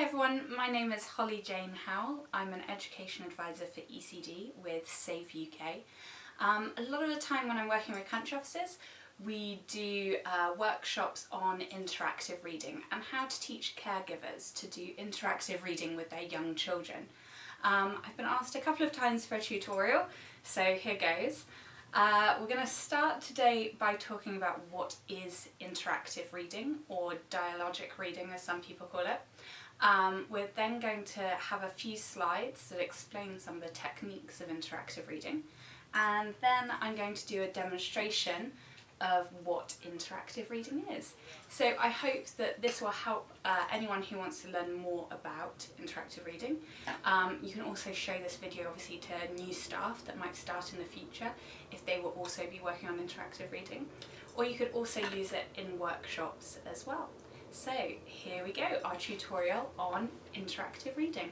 Hi everyone, my name is Holly Jane Howell. I'm an education advisor for ECD with Save UK. A lot of the time when I'm working with country officers, we do workshops on interactive reading and how to teach caregivers to do interactive reading with their young children. I've been asked a couple of times for a tutorial, so here goes. We're going to start today by talking about what is interactive reading, or dialogic reading as some people call it. We're then going to have a few slides that explain some of the techniques of interactive reading, and then I'm going to do a demonstration of what interactive reading is. So I hope that this will help anyone who wants to learn more about interactive reading. You can also show this video obviously to new staff that might start in the future if they will also be working on interactive reading, or you could also use it in workshops as well. So here we go, our tutorial on interactive reading.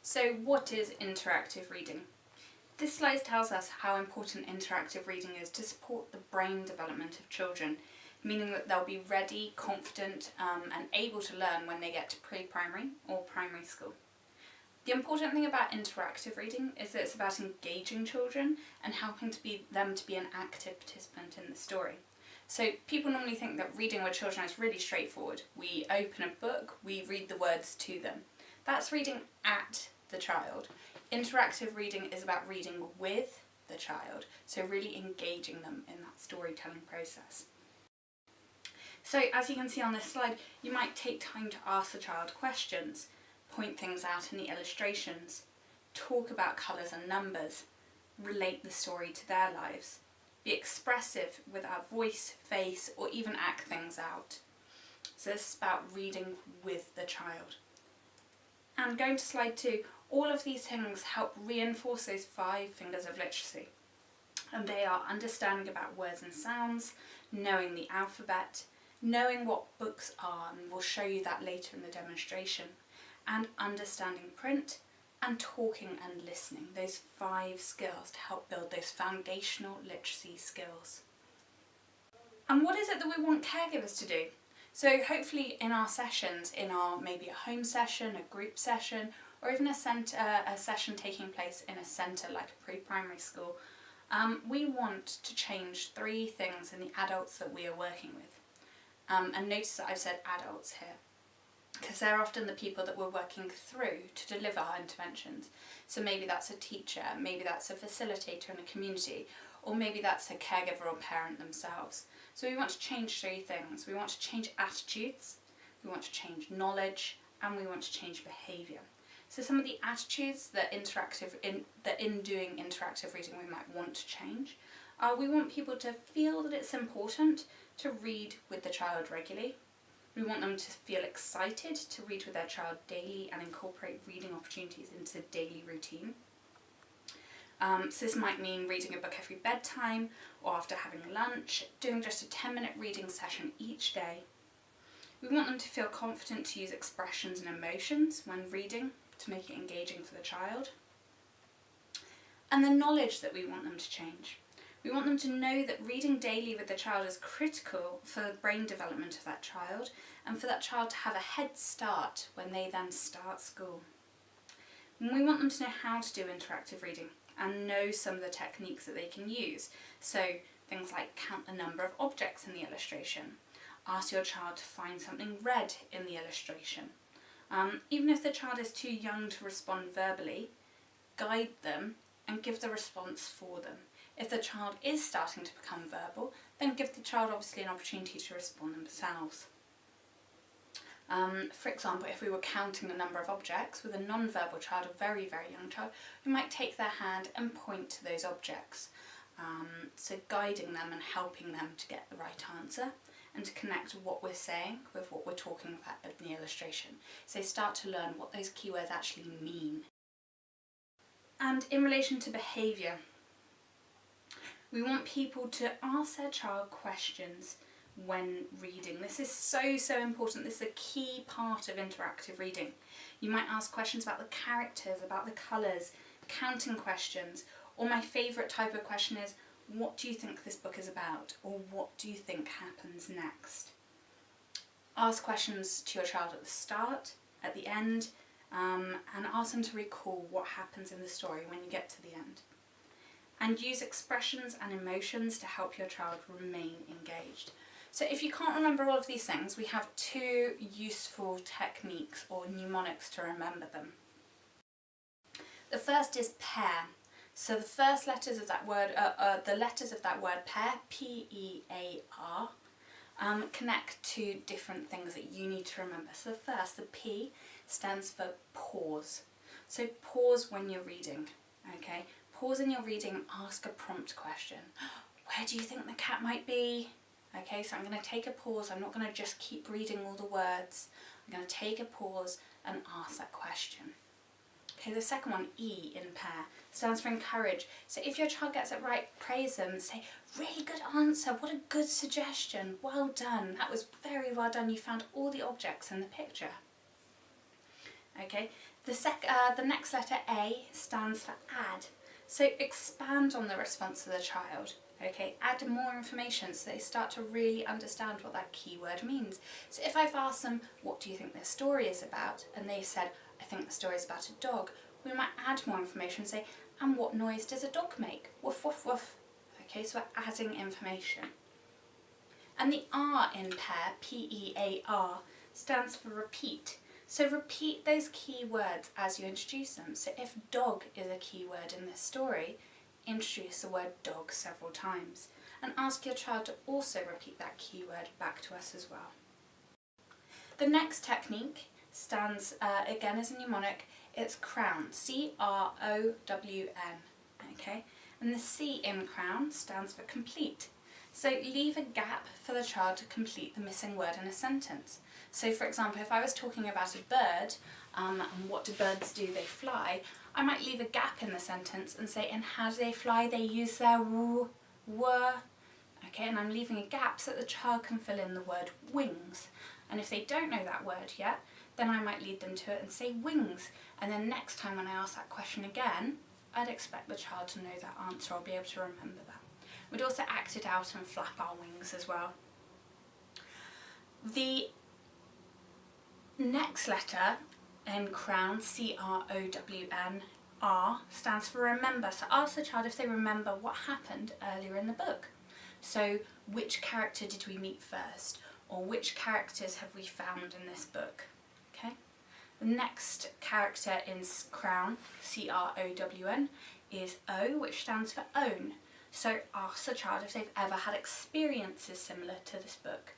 So what is interactive reading? This slide tells us how important interactive reading is to support the brain development of children, meaning that they'll be ready, confident and able to learn when they get to pre-primary or primary school. The important thing about interactive reading is that it's about engaging children and helping them to be an active participant in the story. So people normally think that reading with children is really straightforward. We open a book, we read the words to them. That's reading at the child. Interactive reading is about reading with the child, so really engaging them in that storytelling process. So as you can see on this slide, you might take time to ask the child questions, point things out in the illustrations, talk about colours and numbers, relate the story to their lives, be expressive with our voice, face, or even act things out. So this is about reading with the child. And going to slide 2, all of these things help reinforce those 5 fingers of literacy. And they are understanding about words and sounds, knowing the alphabet, knowing what books are, and we'll show you that later in the demonstration, and understanding print, and talking and listening, those 5 skills to help build those foundational literacy skills. And what is it that we want caregivers to do? So hopefully in our sessions, in our maybe a home session, a group session, or even a session taking place in a centre like a pre-primary school, we want to change 3 things in the adults that we are working with. And notice that I've said adults here, because they're often the people that we're working through to deliver our interventions. So maybe that's a teacher, maybe that's a facilitator in a community, or maybe that's a caregiver or parent themselves. So we want to change 3 things. We want to change attitudes, we want to change knowledge, and we want to change behaviour. So some of the attitudes that in doing interactive reading we might want to change are, we want people to feel that it's important to read with the child regularly. We want them to feel excited to read with their child daily and incorporate reading opportunities into daily routine. So this might mean reading a book every bedtime or after having lunch, doing just a 10-minute reading session each day. We want them to feel confident to use expressions and emotions when reading to make it engaging for the child. And the knowledge that we want them to change. We want them to know that reading daily with the child is critical for the brain development of that child and for that child to have a head start when they then start school. And we want them to know how to do interactive reading and know some of the techniques that they can use. So things like count the number of objects in the illustration, ask your child to find something red in the illustration. Even if the child is too young to respond verbally, guide them and give the response for them. If the child is starting to become verbal, then give the child obviously an opportunity to respond themselves. For example, if we were counting the number of objects with a non-verbal child, a very, very young child, we might take their hand and point to those objects. So guiding them and helping them to get the right answer and to connect what we're saying with what we're talking about in the illustration. So they start to learn what those keywords actually mean. And in relation to behaviour, we want people to ask their child questions when reading. This is so important. This is a key part of interactive reading. You might ask questions about the characters, about the colours, counting questions, or my favourite type of question is, what do you think this book is about? Or what do you think happens next? Ask questions to your child at the start, at the end, and ask them to recall what happens in the story when you get to the end. And use expressions and emotions to help your child remain engaged. So if you can't remember all of these things, we have 2 useful techniques or mnemonics to remember them. The first is pair. So the first letters of that word, the letters of that word pair, P-E-A-R, connect to different things that you need to remember. So the first, the P, stands for pause. So pause when you're reading, okay? Pause in your reading and ask a prompt question. Where do you think the cat might be? Okay, so I'm going to take a pause. I'm not going to just keep reading all the words. I'm going to take a pause and ask that question. Okay, the second one, E in pair, stands for encourage. So if your child gets it right, praise them. Say, really good answer. What a good suggestion. Well done. That was very well done. You found all the objects in the picture. Okay, the next letter, A, stands for add. So expand on the response of the child. Okay, add more information so they start to really understand what that keyword means. So if I've asked them, what do you think this story is about? And they said, I think the story is about a dog. We might add more information and say, and what noise does a dog make? Woof, woof, woof. Okay, so we're adding information. And the R in pair, P-E-A-R, stands for repeat. So repeat those key words as you introduce them. So if dog is a key word in this story, introduce the word dog several times. And ask your child to also repeat that key word back to us as well. The next technique stands, again as a mnemonic, it's crown, C-R-O-W-N, okay? And the C in crown stands for complete. So leave a gap for the child to complete the missing word in a sentence. So for example, if I was talking about a bird, and what do birds do? They fly, I might leave a gap in the sentence and say, and how do they fly? They use their woo, were, okay? And I'm leaving a gap so that the child can fill in the word wings. And if they don't know that word yet, then I might lead them to it and say wings. And then next time when I ask that question again, I'd expect the child to know that answer or be able to remember that. We'd also act it out and flap our wings as well. The next letter in crown, C-R-O-W-N, R, stands for remember. So ask the child if they remember what happened earlier in the book. So which character did we meet first? Or which characters have we found in this book? Okay. The next character in crown, C-R-O-W-N, is O, which stands for own. So ask the child if they've ever had experiences similar to this book.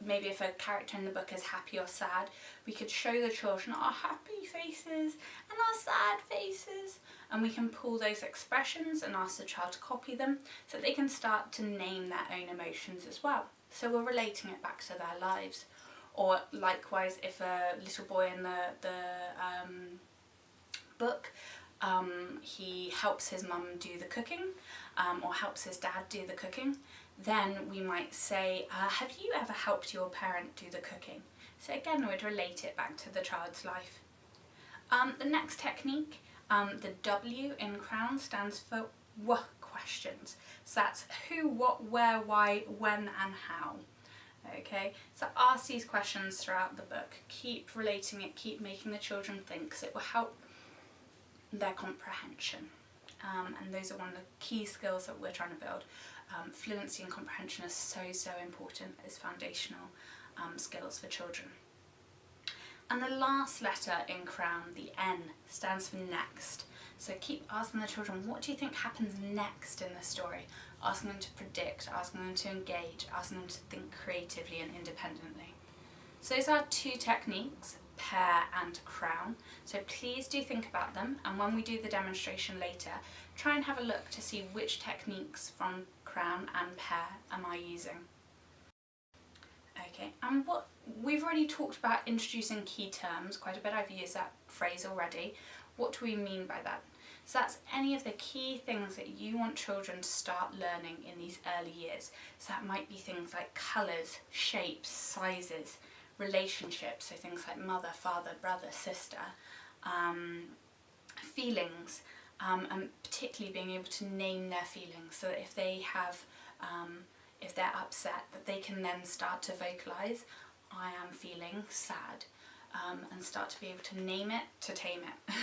Maybe if a character in the book is happy or sad, we could show the children our happy faces and our sad faces. And we can pull those expressions and ask the child to copy them so that they can start to name their own emotions as well. So we're relating it back to their lives. Or likewise, if a little boy in the book, he helps his mum do the cooking, or helps his dad do the cooking, then we might say, have you ever helped your parent do the cooking? So again, we'd relate it back to the child's life. The next technique, the W in crown, stands for W questions. So that's who, what, where, why, when and how. Okay, so ask these questions throughout the book. Keep relating it, keep making the children think, because it will help their comprehension. And those are one of the key skills that we're trying to build. Fluency and comprehension is so important as foundational skills for children. And the last letter in crown, the N, stands for next. So keep asking the children, what do you think happens next in the story? Asking them to predict, asking them to engage, asking them to think creatively and independently. So those are 2 techniques, pair and crown. So please do think about them, and when we do the demonstration later, try and have a look to see which techniques from crown and pair am I using. Okay, and what we've already talked about introducing key terms quite a bit. I've used that phrase already. What do we mean by that? So that's any of the key things that you want children to start learning in these early years. So that might be things like colours, shapes, sizes, relationships, so things like mother, father, brother, sister, feelings, and particularly being able to name their feelings, so that if they have, if they're upset, that they can then start to vocalise, I am feeling sad, and start to be able to name it to tame it.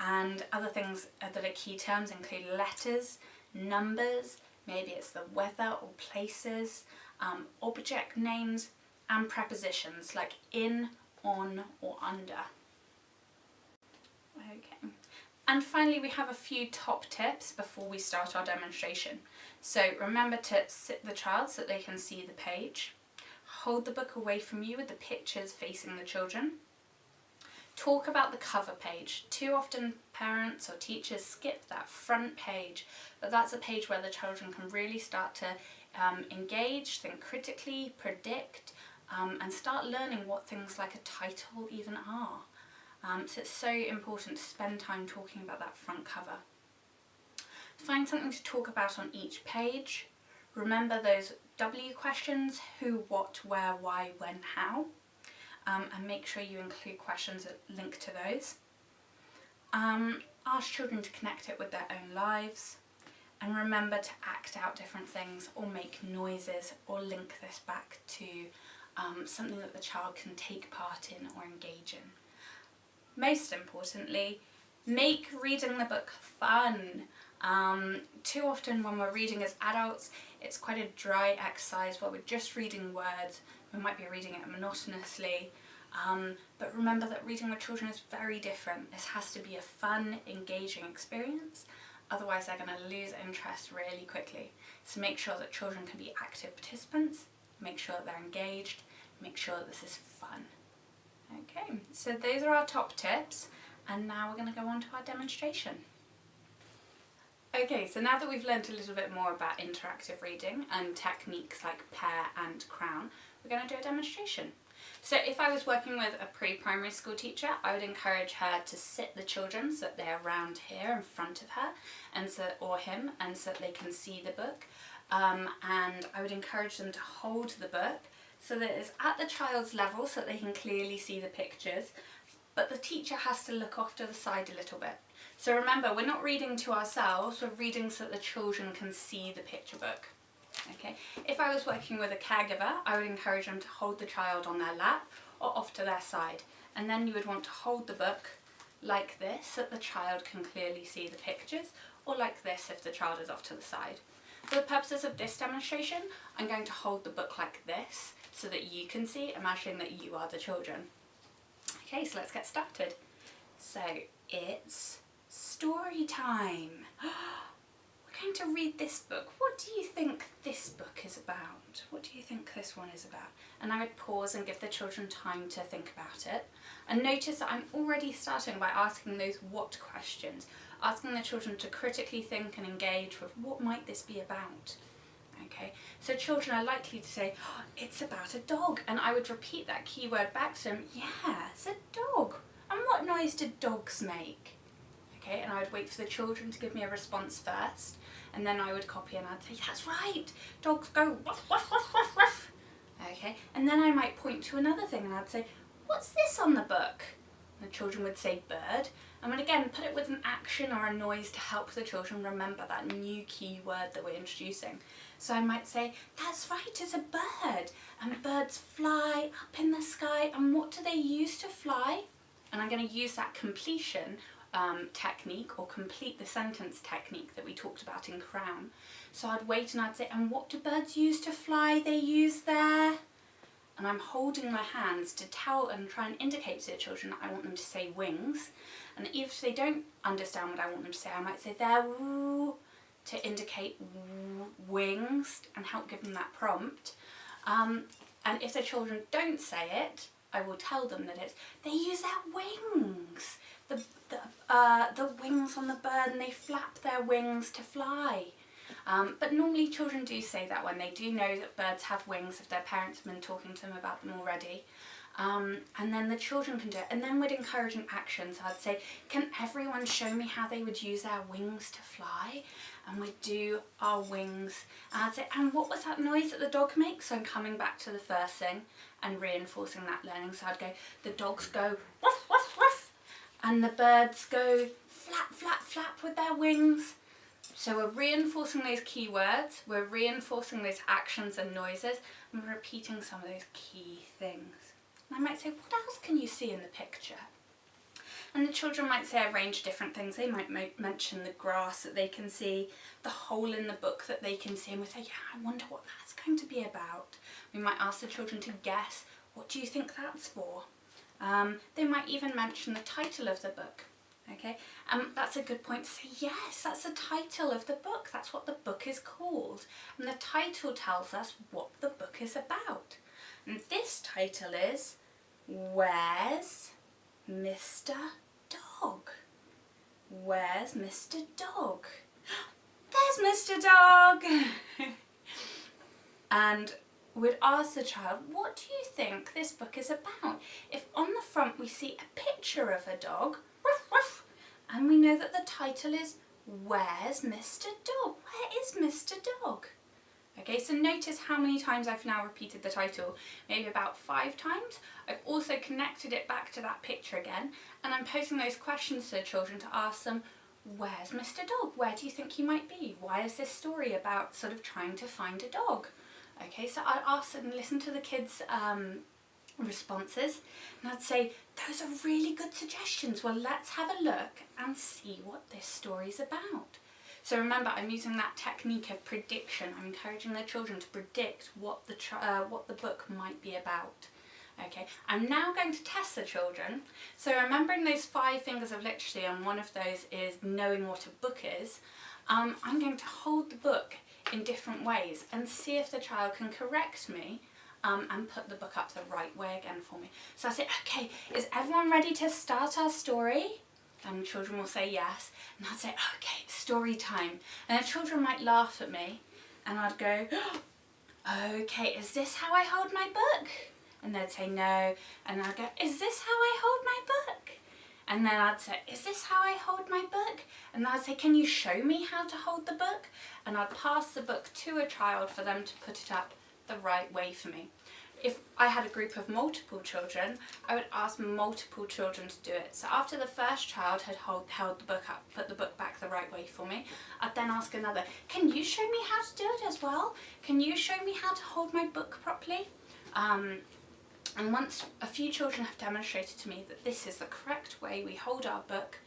And other things that are key terms include letters, numbers, maybe it's the weather or places, object names, and prepositions like in, on, or under. Okay. And finally, we have a few top tips before we start our demonstration. So remember to sit the child so that they can see the page. Hold the book away from you with the pictures facing the children. Talk about the cover page. Too often parents or teachers skip that front page, but that's a page where the children can really start to engage, think critically, predict, and start learning what things like a title even are. So it's so important to spend time talking about that front cover. Find something to talk about on each page. Remember those W questions: who, what, where, why, when, how. And make sure you include questions that link to those. Ask children to connect it with their own lives. And remember to act out different things or make noises or link this back to something that the child can take part in or engage in. Most importantly, make reading the book fun. Too often when we're reading as adults, it's quite a dry exercise where we're just reading words. We might be reading it monotonously, but remember that reading with children is very different. This has to be a fun, engaging experience, otherwise they're going to lose interest really quickly. So make sure that children can be active participants, make sure that they're engaged, make sure that this is fun. Okay, so those are our top tips, and now we're going to go on to our demonstration. Okay, so now that we've learnt a little bit more about interactive reading and techniques like pair and crown, we're going to do a demonstration. So if I was working with a pre-primary school teacher, I would encourage her to sit the children so that they're around here in front of her, and or him, and so that they can see the book. And I would encourage them to hold the book so that it's at the child's level so that they can clearly see the pictures, but the teacher has to look off to the side a little bit. So remember, we're not reading to ourselves, we're reading so that the children can see the picture book. Okay. If I was working with a caregiver, I would encourage them to hold the child on their lap or off to their side, and then you would want to hold the book like this so that the child can clearly see the pictures, or like this if the child is off to the side. For the purposes of this demonstration, I'm going to hold the book like this so that you can see, imagining that you are the children. Okay, so let's get started. So it's story time. We're going to read this book. What do you think this book is about? What do you think this one is about? And I would pause and give the children time to think about it. And notice that I'm already starting by asking those what questions, asking the children to critically think and engage with what might this be about. Okay, so children are likely to say, oh, it's about a dog, and I would repeat that keyword back to them. Yeah, it's a dog. And what noise do dogs make? Okay, and I would wait for the children to give me a response first, and then I would copy and I'd say, that's right, dogs go ruff, ruff, ruff, ruff, ruff. Okay, and then I might point to another thing and I'd say, what's this on the book? And the children would say bird, and would again put it with an action or a noise to help the children remember that new key word that we're introducing. So I might say, that's right, it's a bird, and birds fly up in the sky, and what do they use to fly? And I'm going to use that completion technique, or complete the sentence technique that we talked about in Crown. So I'd wait and I'd say, and what do birds use to fly? They use their... And I'm holding my hands to tell and try and indicate to the children that I want them to say wings. And if they don't understand what I want them to say, I might say their woo to indicate wings and help give them that prompt. And if the children don't say it, I will tell them that it's, they use their wings. The wings on the bird, and they flap their wings to fly. But normally children do say that when they do know that birds have wings, if their parents have been talking to them about them already. And then the children can do it. And then we'd encourage an action. So I'd say, can everyone show me how they would use their wings to fly? And we'd do our wings. And I'd say, and what was that noise that the dog makes? So I'm coming back to the first thing and reinforcing that learning. So I'd go, the dogs go woof, woof, woof. And the birds go flap, flap, flap with their wings. So we're reinforcing those key words, we're reinforcing those actions and noises, and we're repeating some of those key things. And I might say, what else can you see in the picture? And the children might say a range of different things. They might mention the grass that they can see, the hole in the book that they can see, and we say, yeah, I wonder what that's going to be about. We might ask the children to guess, what do you think that's for? They might even mention the title of the book. Okay, that's a good point to say, yes, that's the title of the book. That's what the book is called. And the title tells us what the book is about. And this title is, Where's Mr. Dog? Where's Mr. Dog? There's Mr. Dog! And we'd ask the child, what do you think this book is about? If on the front we see a picture of a dog, ruff, ruff, and we know that the title is, Where's Mr. Dog? Where is Mr. Dog? Okay, so notice how many times I've now repeated the title, maybe about 5 times. I've also connected it back to that picture again, and I'm posing those questions to the children to ask them, where's Mr. Dog? Where do you think he might be? Why is this story about sort of trying to find a dog? Okay, so I'd ask and listen to the kids' responses, and I'd say, those are really good suggestions. Well, let's have a look and see what this story's about. So remember, I'm using that technique of prediction. I'm encouraging the children to predict what the book might be about. Okay, I'm now going to test the children. So remembering those 5 fingers of literacy, and one of those is knowing what a book is, I'm going to hold the book in different ways and see if the child can correct me and put the book up the right way again for me. So I say, okay, is everyone ready to start our story? And the children will say yes, and I'd say, okay, story time. And the children might laugh at me, and I'd go, okay, is this how I hold my book? And they'd say no, and I'd go, is this how I hold my book? And then I'd say, is this how I hold my book? And I'd say, can you show me how to hold the book? And I'd pass the book to a child for them to put it up the right way for me. If I had a group of multiple children, I would ask multiple children to do it. So after the first child had held the book up, put the book back the right way for me, I'd then ask another, can you show me how to do it as well? Can you show me how to hold my book properly? And once a few children have demonstrated to me that this is the correct way we hold our book,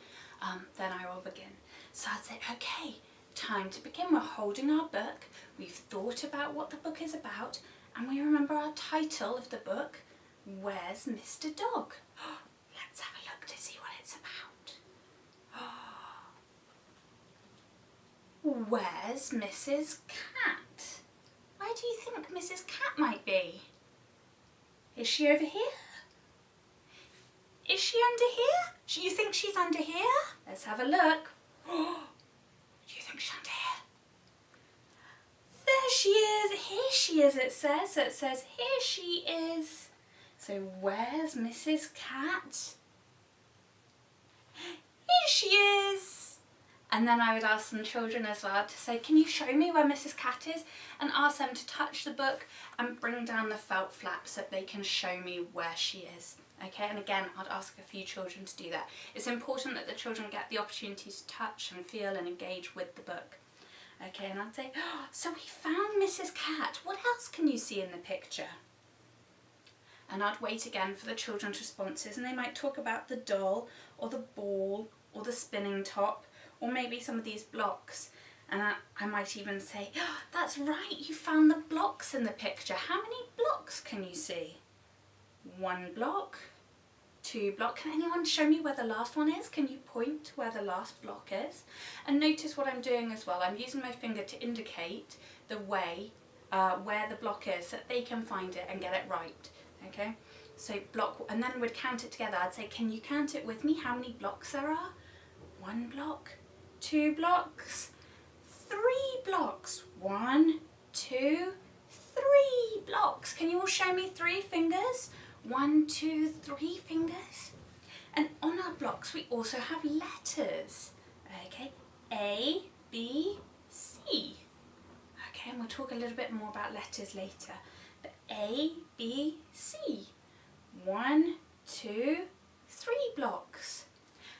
then I will begin. So I'd say, okay, time to begin. We're holding our book. We've thought about what the book is about, and we remember our title of the book, Where's Mr. Dog? Let's have a look to see what it's about. Where's Mrs. Cat? Where do you think Mrs. Cat might be? Is she over here? Is she under here? Do you think she's under here? Let's have a look. Do you think she's under here? There she is. Here she is, it says. So it says, here she is. So where's Mrs. Cat? Here she is. And then I would ask some children as well to say, can you show me where Mrs. Cat is? And ask them to touch the book and bring down the felt flap so that they can show me where she is. Okay, and again, I'd ask a few children to do that. It's important that the children get the opportunity to touch and feel and engage with the book. Okay, and I'd say, oh, so we found Mrs. Cat. What else can you see in the picture? And I'd wait again for the children's responses, and they might talk about the doll or the ball or the spinning top or maybe some of these blocks. And I might even say, oh, that's right, you found the blocks in the picture. How many blocks can you see? 1 block, 2 block. Can anyone show me where the last one is? Can you point to where the last block is? And notice what I'm doing as well. I'm using my finger to indicate the way where the block is so that they can find it and get it right. Okay, so block, and then we'd count it together. I'd say, can you count it with me? How many blocks there are? 1 block, 2 blocks, 3 blocks. 1, 2, 3 blocks. Can you all show me 3 fingers? 1, 2, 3 fingers. And on our blocks we also have letters. Okay, A, B, C. Okay, and we'll talk a little bit more about letters later. But A, B, C. 1, 2, 3 blocks.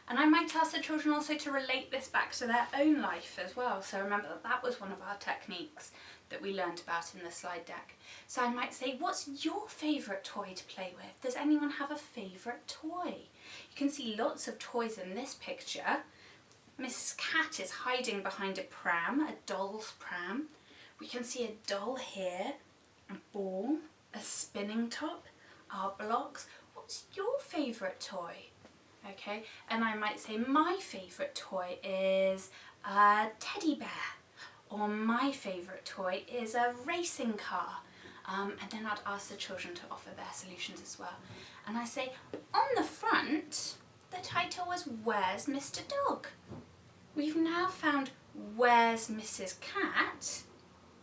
And I might ask the children also to relate this back to their own life as well. So remember that was one of our techniques that we learned about in the slide deck. So I might say, what's your favourite toy to play with? Does anyone have a favourite toy? You can see lots of toys in this picture. Mrs. Cat is hiding behind a pram, a doll's pram. We can see a doll here, a ball, a spinning top, our blocks. What's your favourite toy? Okay, and I might say my favourite toy is a teddy bear, or my favourite toy is a racing car. And then I'd ask the children to offer their solutions as well. And I say, on the front, the title was Where's Mr. Dog? We've now found Where's Mrs. Cat?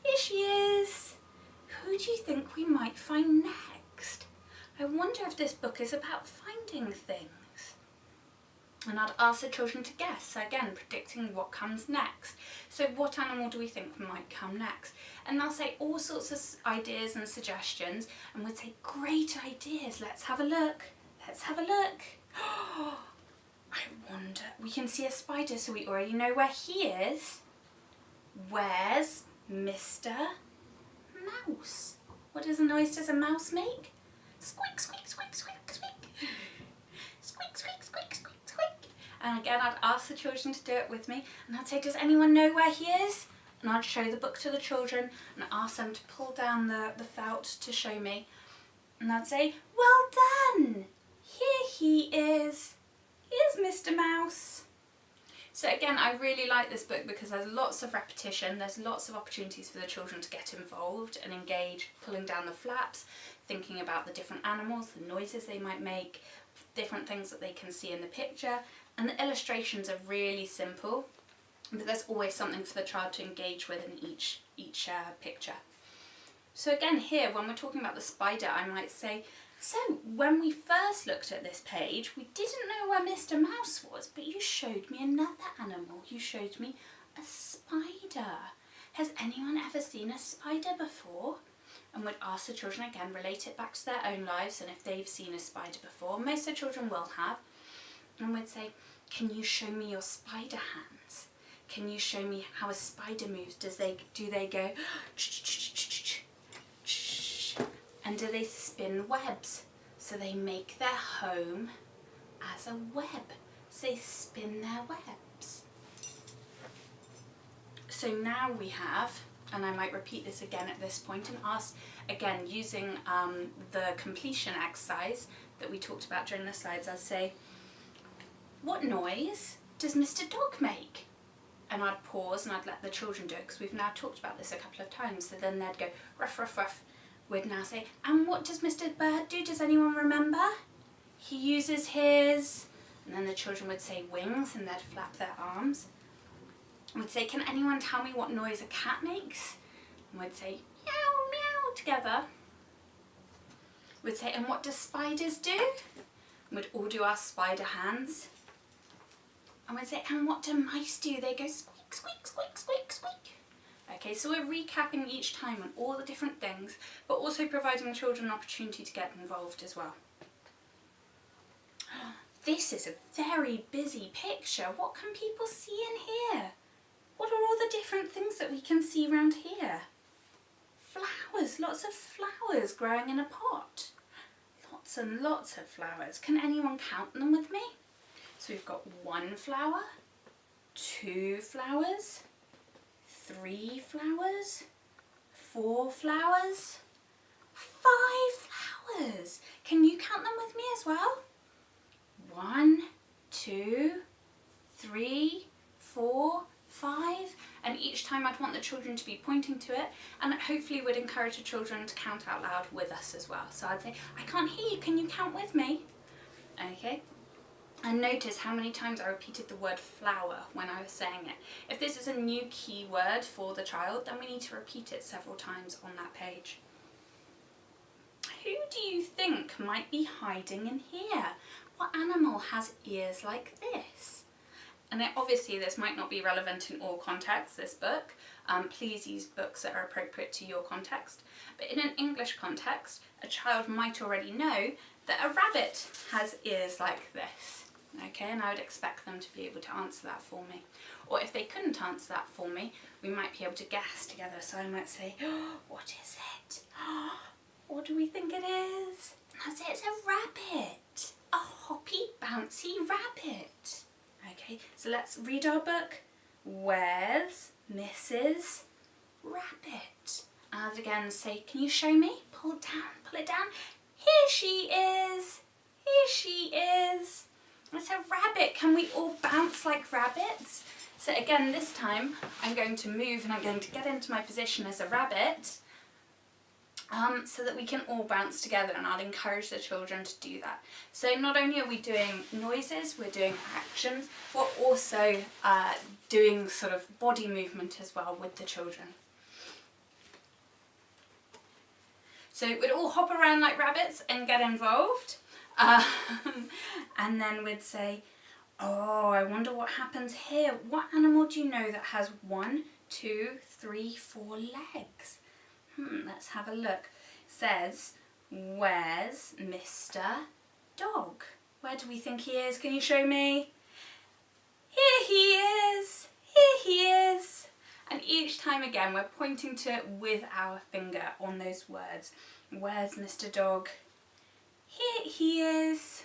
Here she is. Who do you think we might find next? I wonder if this book is about finding things. And I'd ask the children to guess, again, predicting what comes next. So what animal do we think might come next? And they'll say all sorts of ideas and suggestions, and we'd say, great ideas, let's have a look. Let's have a look. I wonder, we can see a spider, so we already know where he is. Where's Mr. Mouse? What noise does a mouse make? Squeak, squeak, squeak, squeak, squeak. Squeak, squeak, squeak, squeak, squeak. And again, I'd ask the children to do it with me, and I'd say, does anyone know where he is? And I'd show the book to the children and ask them to pull down the felt to show me. And I'd say, well done! Here he is. Here's Mr. Mouse. So again, I really like this book because there's lots of repetition, there's lots of opportunities for the children to get involved and engage, pulling down the flaps, thinking about the different animals, the noises they might make, different things that they can see in the picture. And the illustrations are really simple, but there's always something for the child to engage with in each picture. So again here, when we're talking about the spider, I might say, so when we first looked at this page, we didn't know where Mr. Mouse was, but you showed me another animal. You showed me a spider. Has anyone ever seen a spider before? And we'd ask the children again, relate it back to their own lives, and if they've seen a spider before, most of the children will have. And we'd say, can you show me your spider hands? Can you show me how a spider moves? Do they go and do they spin webs? So they make their home as a web. So they spin their webs. So now we have, and I might repeat this again at this point and ask again using the completion exercise that we talked about during the slides. I'll say, what noise does Mr. Dog make? And I'd pause and I'd let the children do it because we've now talked about this a couple of times. So then they'd go ruff, ruff, ruff. We'd now say, and what does Mr. Bird do? Does anyone remember? He uses his, and then the children would say wings and they'd flap their arms. We'd say, can anyone tell me what noise a cat makes? And we'd say, meow, meow together. We'd say, and what do spiders do? And we'd all do our spider hands. And we'd say, and what do mice do? They go squeak, squeak, squeak, squeak, squeak. Okay, so we're recapping each time on all the different things, but also providing the children an opportunity to get involved as well. This is a very busy picture. What can people see in here? What are all the different things that we can see around here? Flowers, lots of flowers growing in a pot. Lots and lots of flowers. Can anyone count them with me? So we've got 1 flower, 2 flowers, 3 flowers, 4 flowers, 5 flowers. Can you count them with me as well? 1, 2, 3, 4, 5. And each time I'd want the children to be pointing to it, and it hopefully would encourage the children to count out loud with us as well. So I'd say, I can't hear you, can you count with me? Okay. And notice how many times I repeated the word flower when I was saying it. If this is a new key word for the child, then we need to repeat it several times on that page. Who do you think might be hiding in here? What animal has ears like this? And obviously this might not be relevant in all contexts, this book. Please use books that are appropriate to your context. But in an English context, a child might already know that a rabbit has ears like this. Okay, and I would expect them to be able to answer that for me. Or if they couldn't answer that for me, we might be able to guess together. So I might say, oh, what is it? What do we think it is? And I'd say it's a rabbit. A hoppy, bouncy rabbit. Okay, so let's read our book. Where's Mrs. Rabbit? And I'd again say, can you show me? Pull it down, pull it down. Here she is. Here she is. It's a rabbit. Can we all bounce like rabbits? So again, this time I'm going to move and I'm going to get into my position as a rabbit so that we can all bounce together, and I'll encourage the children to do that. So not only are we doing noises, we're doing actions, we're also doing sort of body movement as well with the children. So we'd all hop around like rabbits and get involved. And then we'd say, oh, I wonder what happens here. What animal do you know that has 1, 2, 3, 4 legs? Let's have a look. It says, where's Mr. Dog? Where do we think he is? Can you show me? Here he is. Here he is. And each time again, we're pointing to it with our finger on those words. Where's Mr. Dog? Here he is.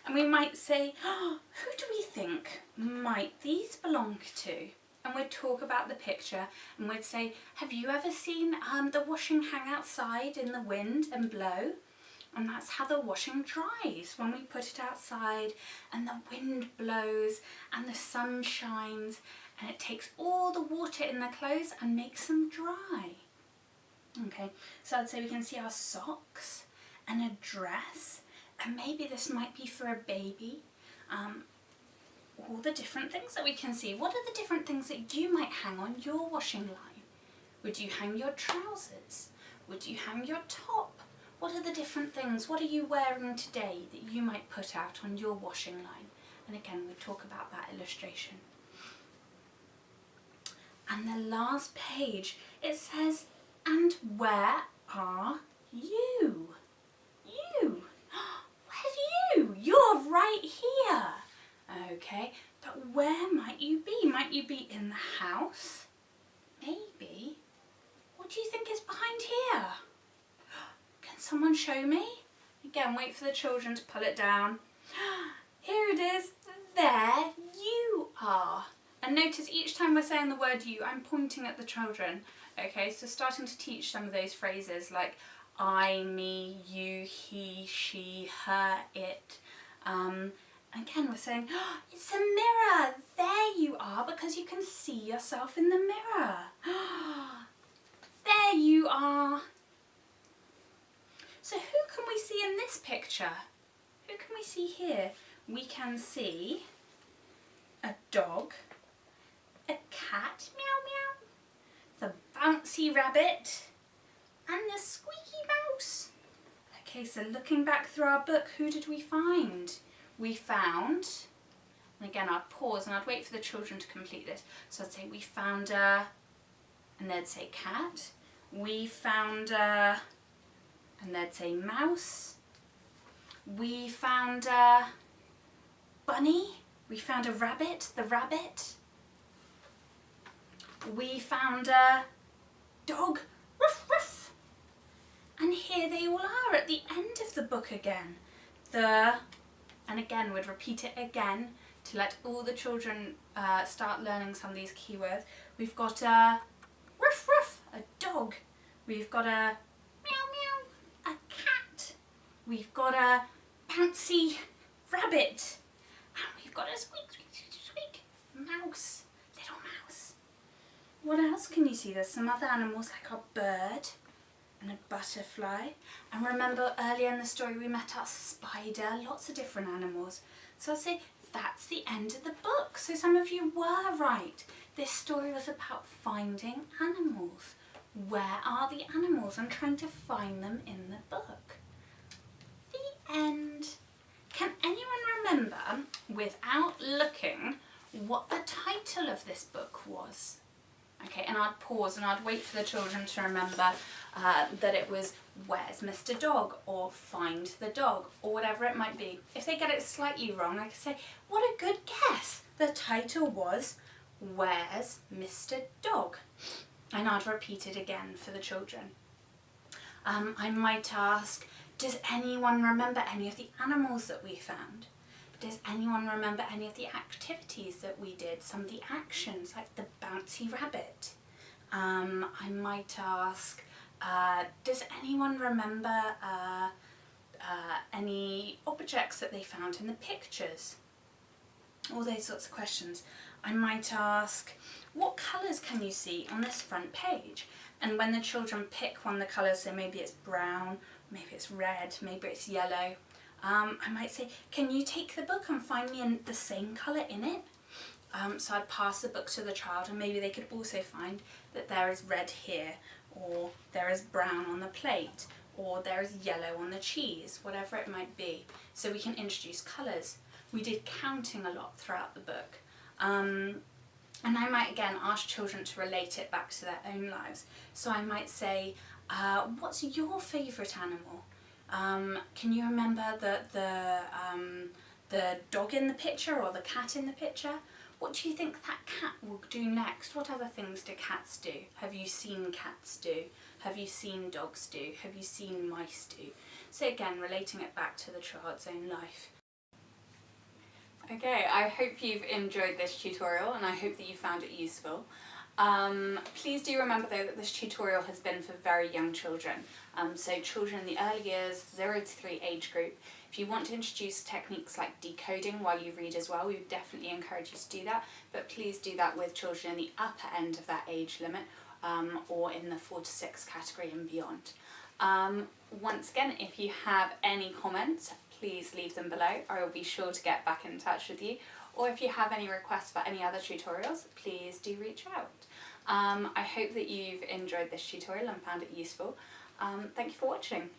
And we might say, oh, who do we think might these belong to? And we'd talk about the picture and we'd say, have you ever seen the washing hang outside in the wind and blow? And that's how the washing dries, when we put it outside and the wind blows and the sun shines and it takes all the water in the clothes and makes them dry. Okay, so I'd say we can see our socks and a dress, and maybe this might be for a baby. All the different things that we can see. What are the different things that you might hang on your washing line? Would you hang your trousers? Would you hang your top? What are the different things? What are you wearing today that you might put out on your washing line? And again, we'll talk about that illustration. And the last page, it says, and where are you? You. Where's you? You're right here. Okay, but where might you be? Might you be in the house? Maybe. What do you think is behind here? Can someone show me? Again, wait for the children to pull it down. Here it is. There you are. And notice each time we're saying the word you, I'm pointing at the children. Okay, so starting to teach some of those phrases like I, me, you, he, she, her, it. Again, we're saying, oh, it's a mirror. There you are, because you can see yourself in the mirror. There you are. So who can we see in this picture? Who can we see here? We can see a dog, a cat, meow meow, the bouncy rabbit, and the squeaky mouse. Okay, so looking back through our book, who did we find? We found, and again I'd pause and I'd wait for the children to complete this. So I'd say we found a, and they'd say cat. We found a, and they'd say mouse. We found a bunny. We found a rabbit, the rabbit. We found a dog, ruff ruff. And here they all are at the end of the book again. And again, we'd repeat it again to let all the children start learning some of these keywords. We've got a ruff ruff, a dog. We've got a meow meow, a cat. We've got a bouncy rabbit. And we've got a squeak squeak squeak squeak mouse, little mouse. What else can you see? There's some other animals like a bird and a butterfly. And remember earlier in the story we met our spider, lots of different animals. So I'd say that's the end of the book. So some of you were right. This story was about finding animals. Where are the animals? And trying to find them in the book. The end. Can anyone remember, without looking, what the title of this book was? Okay, and I'd pause and I'd wait for the children to remember that it was "Where's Mr. Dog?" or "Find the dog," or whatever it might be. If they get it slightly wrong, I could say, "What a good guess! The title was Where's Mr. Dog?" And I'd repeat it again for the children. I might ask, does anyone remember any of the animals that we found? Does anyone remember any of the activities that we did? Some of the actions, like the bouncy rabbit. I might ask, does anyone remember any objects that they found in the pictures? All those sorts of questions. I might ask, what colours can you see on this front page? And when the children pick one of the colours, so maybe it's brown, maybe it's red, maybe it's yellow, I might say, can you take the book and find me the same colour in it? So I'd pass the book to the child and maybe they could also find that there is red here, or there is brown on the plate, or there is yellow on the cheese, whatever it might be. So we can introduce colours. We did counting a lot throughout the book. And I might again ask children to relate it back to their own lives. So I might say, what's your favourite animal? Can you remember the dog in the picture or the cat in the picture? What do you think that cat will do next? What other things do cats do? Have you seen cats do? Have you seen dogs do? Have you seen mice do? So again, relating it back to the child's own life. Okay, I hope you've enjoyed this tutorial and I hope that you found it useful. Please do remember though that this tutorial has been for very young children, so children in the early years, 0 to 3 age group. If you want to introduce techniques like decoding while you read as well, we would definitely encourage you to do that, but please do that with children in the upper end of that age limit, or in the 4 to 6 category and beyond. Once again, if you have any comments, please leave them below. I will be sure to get back in touch with you. Or if you have any requests for any other tutorials, please do reach out. I hope that you've enjoyed this tutorial and found it useful. Thank you for watching.